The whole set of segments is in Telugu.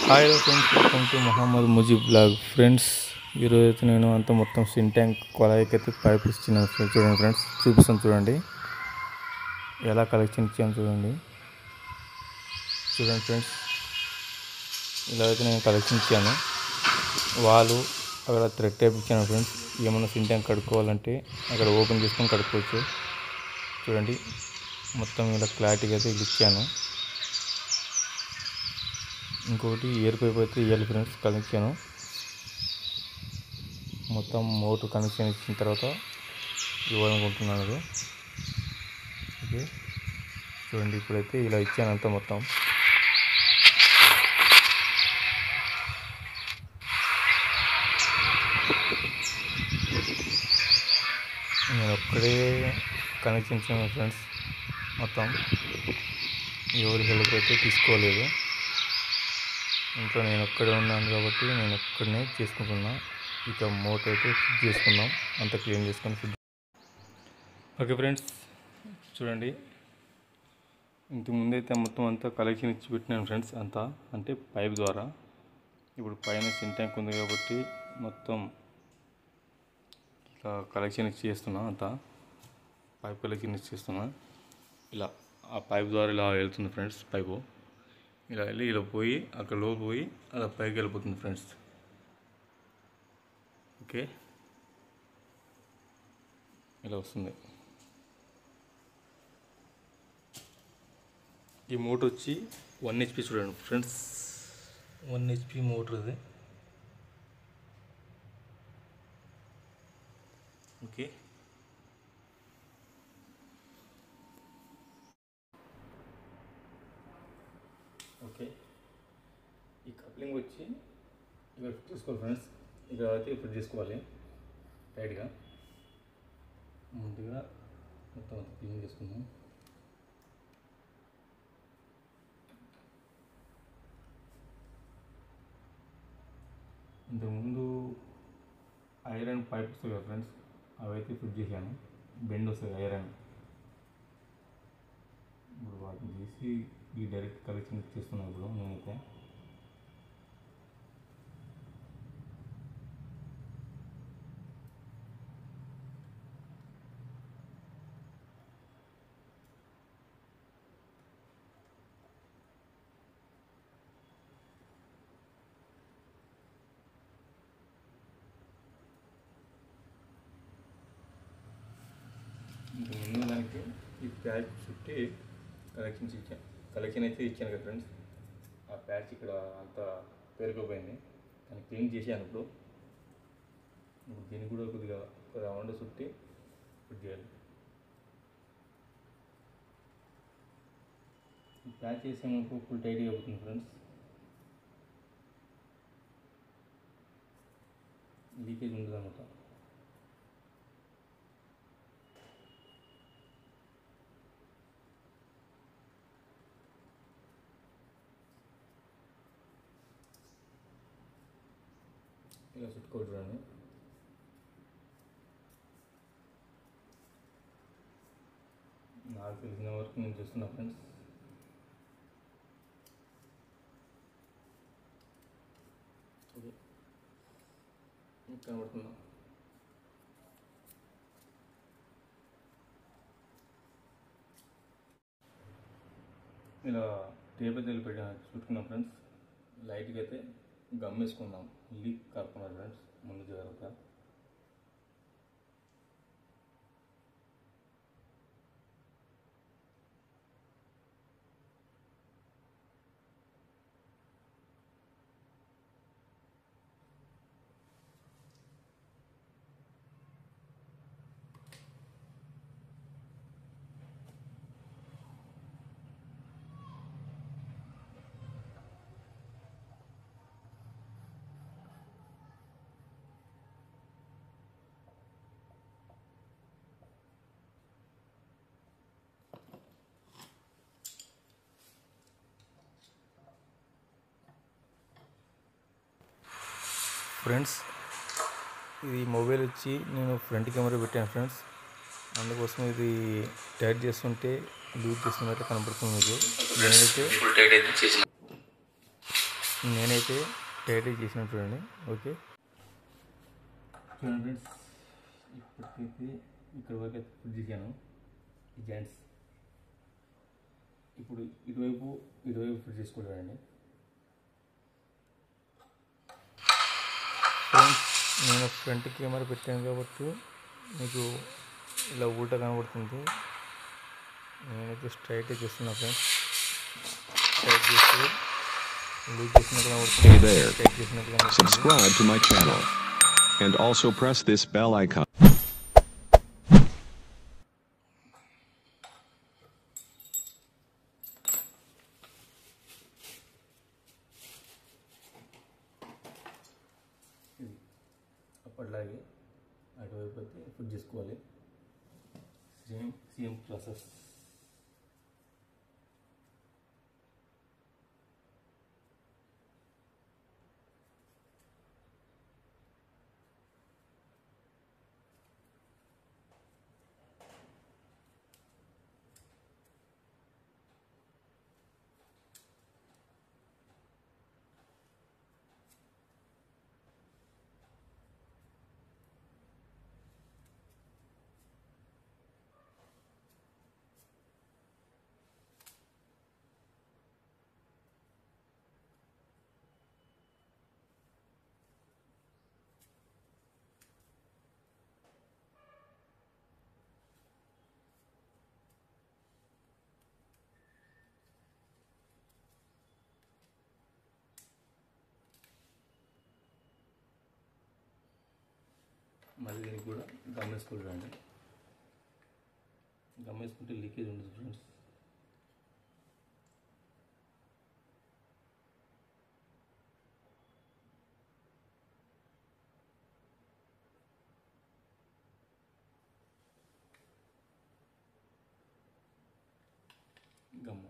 Hi hello friends, welcome to Mohammed Mujeeb blog. Friends, ఈరోజు అయితే నేను అంతా మొత్తం సిన్ ట్యాంక్ కొలాయికి అయితే పైప్ ఇచ్చినాను. చూడండి ఫ్రెండ్స్, చూపిస్తాను చూడండి ఎలా కలెక్షన్ ఇచ్చాను చూడండి. ఫ్రెండ్స్, ఇలా అయితే నేను కలెక్షన్ ఇచ్చాను. వాళ్ళు అక్కడ థ్రెడ్ టైప్ ఇచ్చాను ఫ్రెండ్స్. ఏమన్నా సిన్ ట్యాంక్ కడుక్కోవాలంటే అక్కడ ఓపెన్ చేసుకొని కడుక్కోవచ్చు. చూడండి, మొత్తం ఇలా క్లారిటీగా అయితే ఇది ఇచ్చాను. ఇంకొకటి ఎయిర్ పైప్ అయితే ఇవ్వాలి ఫ్రెండ్స్, కనెక్షన్ మొత్తం మోటార్ కనెక్షన్ ఇచ్చిన తర్వాత ఇవ్వాలనుకుంటున్నాను అది. ఓకే, చూడండి ఇప్పుడైతే ఇలా ఇచ్చాను అంతా మొత్తం. నేను ఒక్కడే కనెక్షన్ ఇచ్చాను ఫ్రెండ్స్. మొత్తం ఎవరి హెల్ప్ అయితే తీసుకోలేదు. ఇంట్లో నేను ఒక్కడే ఉన్నాను కాబట్టి నేను ఒక్కడనే చేసుకుంటున్నా. ఇక మోటార్ అయితే ఫిట్ చేసుకుందాం, అంతా క్లీన్ చేసుకొని ఫిట్. ఓకే ఫ్రెండ్స్, చూడండి ఇంతకుముందు అయితే మొత్తం అంతా కలెక్షన్ ఇచ్చి పెట్టినాను ఫ్రెండ్స్. అంతా అంటే పైప్ ద్వారా. ఇప్పుడు పైన సిన్ ట్యాంక్ ఉంది కాబట్టి మొత్తం ఇలా కలెక్షన్ ఇచ్చి చేస్తున్నా. అంతా పైప్ కలెక్షన్ ఇచ్చి చేస్తున్నా. ఇలా ఆ పైప్ ద్వారా ఇలా వెళ్తుంది ఫ్రెండ్స్. పైపు ఇలా వెళ్ళి ఇలా పోయి అక్కడ లోపు పోయి అలా పైకి వెళ్ళిపోతుంది ఫ్రెండ్స్. ఓకే, ఇలా వస్తుంది. ఈ మోటార్ వచ్చి 1 HP చూడండి ఫ్రెండ్స్. 1 HP మోటార్ ఇది. ఓకే, ఓకే, ఈ కప్లింగ్ వచ్చి ఇక్కడ ఫిట్ చేసుకోవాలి ఫ్రెండ్స్. ఇక్కడ అయితే ఫిట్ చేసుకోవాలి టైట్గా. ముందుగా మొత్తం అంతా క్లీన్ చేసుకుందాం. ఇంతకుముందు ఐరన్ పైప్ వస్తాయి కదా ఫ్రెండ్స్, అవైతే ఫిట్ చేశాను. బెండ్ వస్తుంది ఐరన్. ఇప్పుడు వాటిని తీసి ఈ డైరెక్ట్ కలెక్షన్ చేస్తున్నాను ఇప్పుడు నేనైతే. ముందు దానికి ఈ ప్యాచ్ చుట్టి కలెక్షన్ అయితే ఇచ్చాను కదా ఫ్రెండ్స్. ఆ ప్యాచ్ ఇక్కడ అంతా పేరుకుపోయింది. దాన్ని క్లీన్ చేశాను. ఇప్పుడు దీన్ని కూడా కొద్దిగా రౌండ్ చుట్టి ఫిట్ చేయాలి. ఈ ప్యాచ్ చేసామనుకో ఫుల్ టైట్గా అవుతుంది ఫ్రెండ్స్. లీకేజ్ ఉండదు అన్నమాట. ఇలా చుట్టుకోవడం చూడండి. నాకు తెలిసిన వరకు నేను చేస్తున్నా ఫ్రెండ్స్. ఓకే, కనబడుతుందా? ఇలా టేప్ అయితే చుట్టుకున్నాం ఫ్రెండ్స్. లైట్గా అయితే గమ్ వేసుకుందాం. లీక్ కాకుండా ఫ్రెండ్స్, ముందు జాగ్రత్త. ఫ్రెండ్స్, ఇది మొబైల్ వచ్చి నేను ఫ్రంట్ కెమెరా పెట్టాను ఫ్రెండ్స్. అందుకోసం ఇది టైట్ చేస్తుంటే లూజ్ చేస్తున్నట్టు కనబడుతుంది మీకు. నేనైతే నేనైతే టైట్ చేసిన చూడండి. ఓకే చూడండి ఫ్రెండ్స్, ఇప్పటికైతే ఇక్కడ వరకు అయితే ఫిట్ చేశాను ఈ జాయింట్స్. ఇప్పుడు ఇటువైపు ఫిట్ చేసుకోవడండి. ఫ్రెండ్స్, నేను ఫ్రంట్ కెమెరా పెట్టాను కాబట్టి మీకు ఇలా ఊట కనబడుతుంది. నేనైతే స్ట్రైట్ చేస్తున్నా ఫ్రెండ్స్. స్ట్రైట్ చేస్తే లూజ్ చేసినట్టు కనబడుతుంది. Hey there. స్ట్రైట్ చేసినట్టు కనబడుతుంది. Subscribe to my channel and also press this bell icon. ఇది అప్పటిలాగే అటువైపు అయితే ఫిట్ చేసుకోవాలి. Same process. మళ్ళీ దీనికి కూడా గమ్మేసుకుంటారండి. గమ్మేసుకుంటే లీకేజ్ ఉండదు ఫ్రెండ్స్. గమ్మ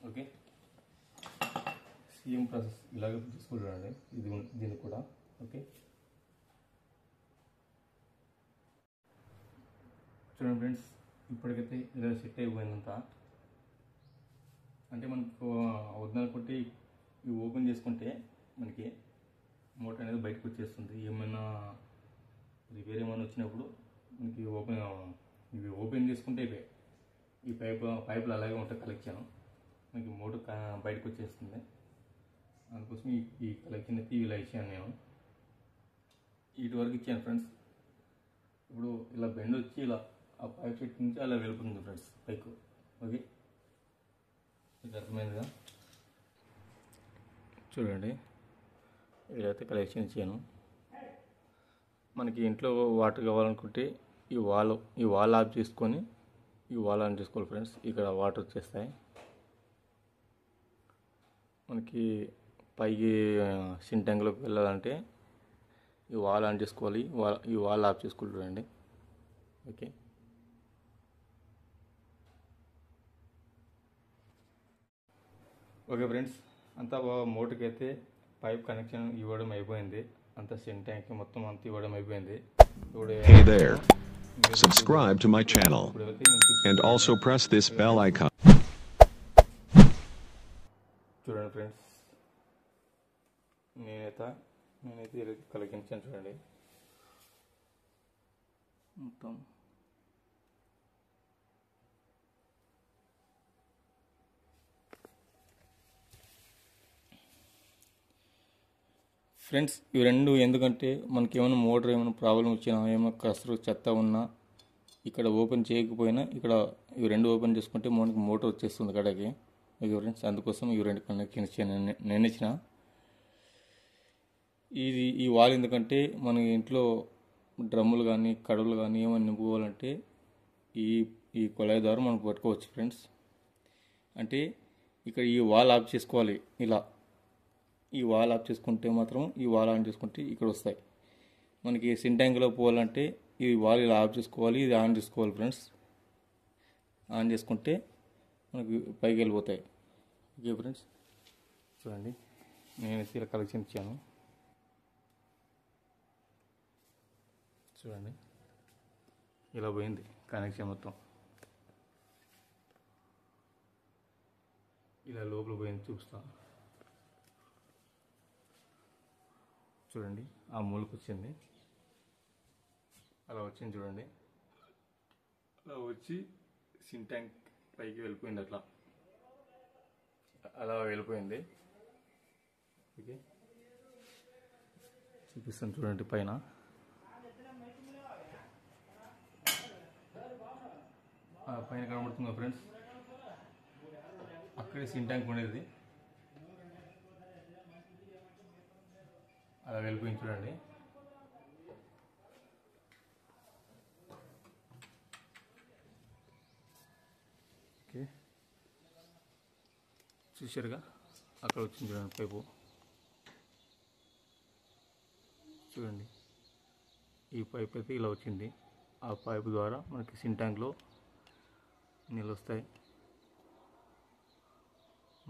ఓకే. సేమ్ ప్రాసెస్ ఇలాగే తీసుకుంటానండి దీనికి కూడా. ఓకే చూడండి ఫ్రెండ్స్, ఇప్పటికైతే ఇలా సెట్ అయిపోయిందంతా. అంటే మనకు వద్దన కొట్టి ఇవి ఓపెన్ చేసుకుంటే మనకి మోటార్ అనేది బయటకు వచ్చేస్తుంది. ఏమైనా రిపేర్ ఏమైనా వచ్చినప్పుడు మనకి ఇవి ఓపెన్ చేసుకుంటే ఈ పైపులు అలాగే ఉంటాయి కలెక్షన్. మనకి మోటార్ బయటకు వచ్చేస్తుంది. అందుకోసం ఈ కలెక్షన్ అయితే ఇలా ఇచ్చాను నేను. ఇటు వరకు ఇచ్చాను ఫ్రెండ్స్. ఇప్పుడు ఇలా బెండ్ వచ్చి ఇలా ఆ పైప్ చెట్టు నుంచి అలా వెళ్ళిపోతుంది ఫ్రెండ్స్ పైకు. ఓకే, మీకు అర్థమైందిగా. చూడండి, ఇదైతే కలెక్షన్ ఇచ్చాను. మనకి ఇంట్లో వాటర్ కావాలనుకుంటే ఈ వాల్ ఆఫ్ చేసుకొని ఈ వాల్ ఆన్ చేసుకోవాలి ఫ్రెండ్స్. ఇక్కడ వాటర్ వచ్చేస్తాయి. మనకి పైకి సింటంగ్లోకి వెళ్ళాలంటే ఈ వాల్ ఆన్ చేసుకోవాలి. ఈ వాల్ ఆఫ్ చేసుకుంటారండి. ఓకే, ఓకే ఫ్రెండ్స్, అంతా మోటార్కి అయితే పైప్ కనెక్షన్ ఇవ్వడం అయిపోయింది. అంతా సింటాంక్ మొత్తం అంతా ఇవ్వడం అయిపోయింది. Hey there. Subscribe to my channel and also press this bell icon. చూడండి ఫ్రెండ్స్, నేనైతే కలెక్షన్ చూడండి మొత్తం. ఫ్రెండ్స్, ఇవి రెండు ఎందుకంటే మనకి ఏమైనా మోటార్ ఏమైనా ప్రాబ్లం వచ్చినా, ఏమైనా కసరు చెత్త ఉన్నా ఇక్కడ ఓపెన్ చేయకపోయినా ఇక్కడ ఇవి రెండు ఓపెన్ చేసుకుంటే మనకి మోటార్ వచ్చేస్తుంది కడకి. ఓకే ఫ్రెండ్స్, అందుకోసం ఇవి రెండు కనెక్షన్ ఇచ్చాను నేను ఇచ్చిన. ఈ వాల్ ఎందుకంటే మన ఇంట్లో డ్రమ్ములు కానీ కడువులు కానీ ఏమైనా నింపుకోవాలంటే ఈ కొళాయి ద్వారా మనం పట్టుకోవచ్చు ఫ్రెండ్స్. అంటే ఇక్కడ ఈ వాల్ ఆఫ్ చేసుకోవాలి. ఇలా ఈ వాల్ ఆఫ్ చేసుకుంటే మాత్రం ఈ వాల్ ఆన్ చేసుకుంటే ఇక్కడ వస్తాయి. మనకి సింటాంక్లో పోవాలంటే ఈ వాల్ ఇలా ఆఫ్ చేసుకోవాలి, ఇది ఆన్ చేసుకోవాలి ఫ్రెండ్స్. ఆన్ చేసుకుంటే మనకి పైకి వెళ్ళిపోతాయి. ఓకే ఫ్రెండ్స్, చూడండి నేనైతే ఇలా కలెక్షన్ ఇచ్చాను. చూడండి ఇలా పోయింది కనెక్షన్ మొత్తం, ఇలా లోపల పోయింది చూపిస్తా. చూడండి ఆ మూలకు వచ్చింది, అలా వచ్చింది చూడండి. అలా వచ్చి సింటాంక్ పైకి వెళ్ళిపోయింది, అలా వెళ్ళిపోయింది. ఓకే చూపిస్తాను చూడండి. పైన పైన కనబడుతుందా ఫ్రెండ్స్, అక్కడే సింటాంక్ ఉండేది, అలా వెళ్ళిపోయింది చూడండి. ఓకే చూశారుగా, అక్కడ వచ్చింది చూడండి పైపు. చూడండి ఈ పైప్ అయితే ఇలా వచ్చింది. ఆ పైపు ద్వారా మనకి సింటాంక్లో నీళ్ళు వస్తాయి.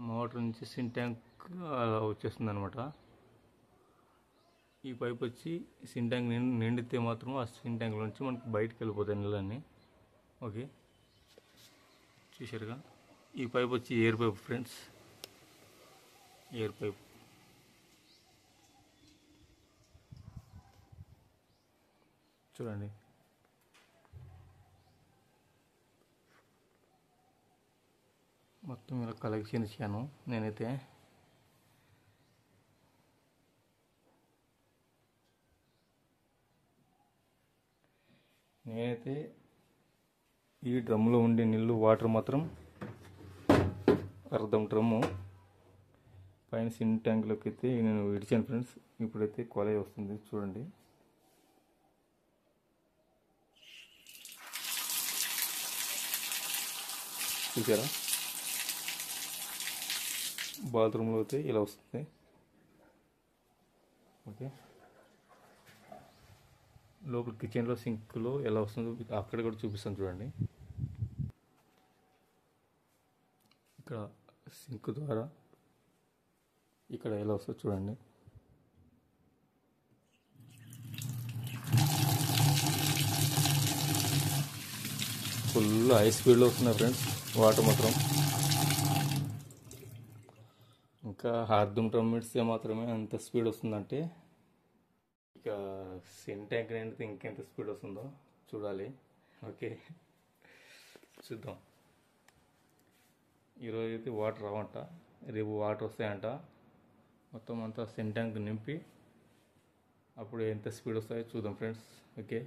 మోటార్ నుంచి సింటాంక్ అలా వచ్చేస్తుంది అనమాట. ఈ పైప్ వచ్చి సింటాంక్ నిండితే మాత్రం ఆ సింటాంక్లో నుంచి మనకి బయటకు వెళ్ళిపోతాయి నీళ్ళన్నీ. ఓకే చూశారుగా, ఈ పైప్ వచ్చి air pipe friends, air pipe. చూడండి మొత్తం ఇలా కలెక్షన్ ఇచ్చాను నేనైతే. ఈ డ్రమ్లో ఉండే నీళ్ళు వాటర్ మాత్రం అర్ధం డ్రమ్ము పైన సింటాంక్లోకి అయితే నేను విడిచాను ఫ్రెండ్స్. ఇప్పుడైతే కొలై వస్తుంది చూడండి. చూసారా, బాత్రూంలో అయితే ఇలా వస్తుంది. ఓకే లోపల కిచెన్లో సింక్లో ఎలా వస్తుందో అక్కడ కూడా చూపిస్తాను చూడండి. ఇక్కడ సింక్ ద్వారా ఇక్కడ ఎలా వస్తుందో చూడండి. ఫుల్ హై స్పీడ్లో వస్తున్నాయి ఫ్రెండ్స్ వాటర్ మాత్రం. ఇంకా అర్ధం మినిట్స్ మాత్రమే అంత స్పీడ్ వస్తుందంటే ఇక సింటాంక్ నిండితే ఇంకెంత స్పీడ్ వస్తుందో చూడాలి. ఓకే చూద్దాం. ఈరోజు అయితే వాటర్ రావంట, రేపు వాటర్ వస్తాయంట. మొత్తం అంతా సింటాంక్ నింపి అప్పుడు ఎంత స్పీడ్ వస్తాయో చూద్దాం ఫ్రెండ్స్. ఓకే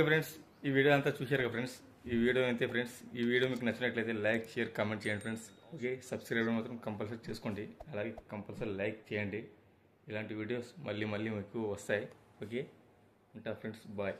ఫ్రెండ్స్, ఈ వీడియో అంతా చూశారు కదా ఫ్రెండ్స్. ఈ వీడియో అయితే ఫ్రెండ్స్, ఈ వీడియో మీకు నచ్చినట్లయితే లైక్, షేర్, కామెంట్ చేయండి ఫ్రెండ్స్. ఓకే సబ్స్క్రైబ్ మాత్రం కంపల్సరీ చేసుకోండి, అలాగే కంపల్సరీ లైక్ చేయండి. ఇలాంటి వీడియోస్ మళ్ళీ మీకు వస్తాయి. ఓకే ఉంటా ఫ్రెండ్స్, బాయ్.